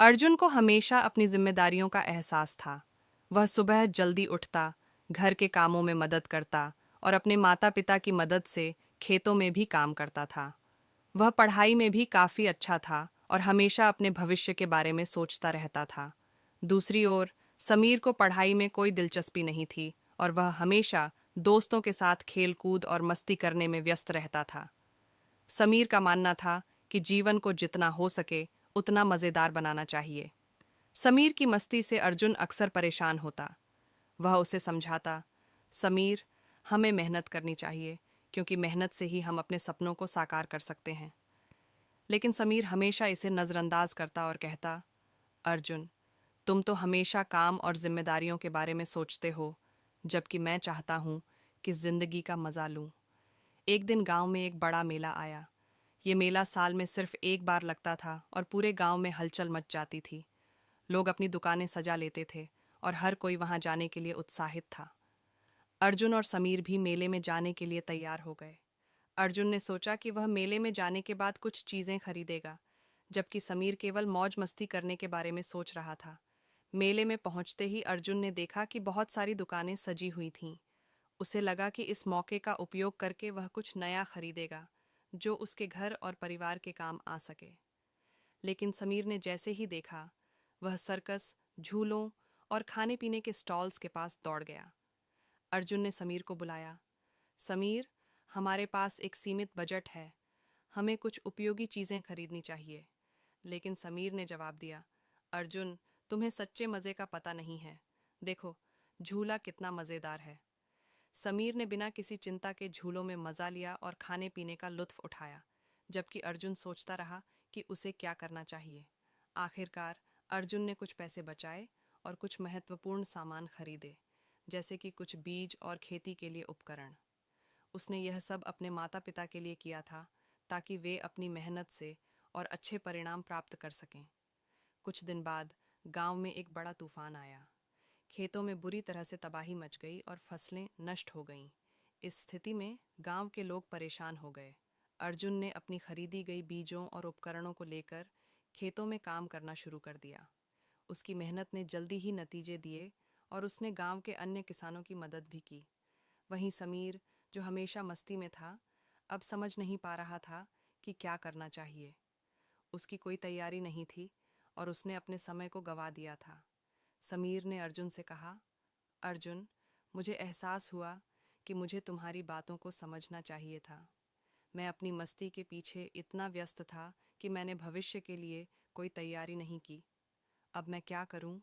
अर्जुन को हमेशा अपनी जिम्मेदारियों का एहसास था। वह सुबह जल्दी उठता, घर के कामों में मदद करता और अपने माता पिता की मदद से खेतों में भी काम करता था। वह पढ़ाई में भी काफी अच्छा था और हमेशा अपने भविष्य के बारे में सोचता रहता था। दूसरी ओर समीर को पढ़ाई में कोई दिलचस्पी नहीं थी और वह हमेशा दोस्तों के साथ खेल कूद और मस्ती करने में व्यस्त रहता था। समीर का मानना था कि जीवन को जितना हो सके उतना मजेदार बनाना चाहिए। समीर की मस्ती से अर्जुन अक्सर परेशान होता। वह उसे समझाता, समीर, हमें मेहनत करनी चाहिए क्योंकि मेहनत से ही हम अपने सपनों को साकार कर सकते हैं। लेकिन समीर हमेशा इसे नज़रअंदाज करता और कहता, अर्जुन, तुम तो हमेशा काम और जिम्मेदारियों के बारे में सोचते हो, जबकि मैं चाहता हूँ कि जिंदगी का मजा लूं। एक दिन गांव में एक बड़ा मेला आया। ये मेला साल में सिर्फ एक बार लगता था और पूरे गांव में हलचल मच जाती थी। लोग अपनी दुकानें सजा लेते थे और हर कोई वहां जाने के लिए उत्साहित था। अर्जुन और समीर भी मेले में जाने के लिए तैयार हो गए। अर्जुन ने सोचा कि वह मेले में जाने के बाद कुछ चीजें खरीदेगा, जबकि समीर केवल मौज मस्ती करने के बारे में सोच रहा था। मेले में पहुंचते ही अर्जुन ने देखा कि बहुत सारी दुकानें सजी हुई थीं। उसे लगा कि इस मौके का उपयोग करके वह कुछ नया खरीदेगा, जो उसके घर और परिवार के काम आ सके। लेकिन समीर ने जैसे ही देखा, वह सर्कस, झूलों और खाने पीने के स्टॉल्स के पास दौड़ गया। अर्जुन ने समीर को बुलाया। समीर, हमारे पास एक सीमित बजट है, हमें कुछ उपयोगी चीजें खरीदनी चाहिए। लेकिन समीर ने जवाब दिया, अर्जुन, तुम्हें सच्चे मजे का पता नहीं है। देखो, झूला कितना मजेदार है। समीर ने बिना किसी चिंता के झूलों में मजा लिया और खाने पीने का लुत्फ उठाया, जबकि अर्जुन सोचता रहा कि उसे क्या करना चाहिए। आखिरकार अर्जुन ने कुछ पैसे बचाए और कुछ महत्वपूर्ण सामान खरीदे, जैसे कि कुछ बीज और खेती के लिए उपकरण। उसने यह सब अपने माता पिता के लिए किया था, ताकि वे अपनी मेहनत से और अच्छे परिणाम प्राप्त कर सकें। कुछ दिन बाद गांव में एक बड़ा तूफान आया। खेतों में बुरी तरह से तबाही मच गई और फसलें नष्ट हो गईं। इस स्थिति में गांव के लोग परेशान हो गए। अर्जुन ने अपनी खरीदी गई बीजों और उपकरणों को लेकर खेतों में काम करना शुरू कर दिया। उसकी मेहनत ने जल्दी ही नतीजे दिए और उसने गांव के अन्य किसानों की मदद भी की। वहीं समीर, जो हमेशा मस्ती में था, अब समझ नहीं पा रहा था कि क्या करना चाहिए। उसकी कोई तैयारी नहीं थी और उसने अपने समय को गंवा दिया था। समीर ने अर्जुन से कहा, अर्जुन, मुझे एहसास हुआ कि मुझे तुम्हारी बातों को समझना चाहिए था। मैं अपनी मस्ती के पीछे इतना व्यस्त था कि मैंने भविष्य के लिए कोई तैयारी नहीं की। अब मैं क्या करूं?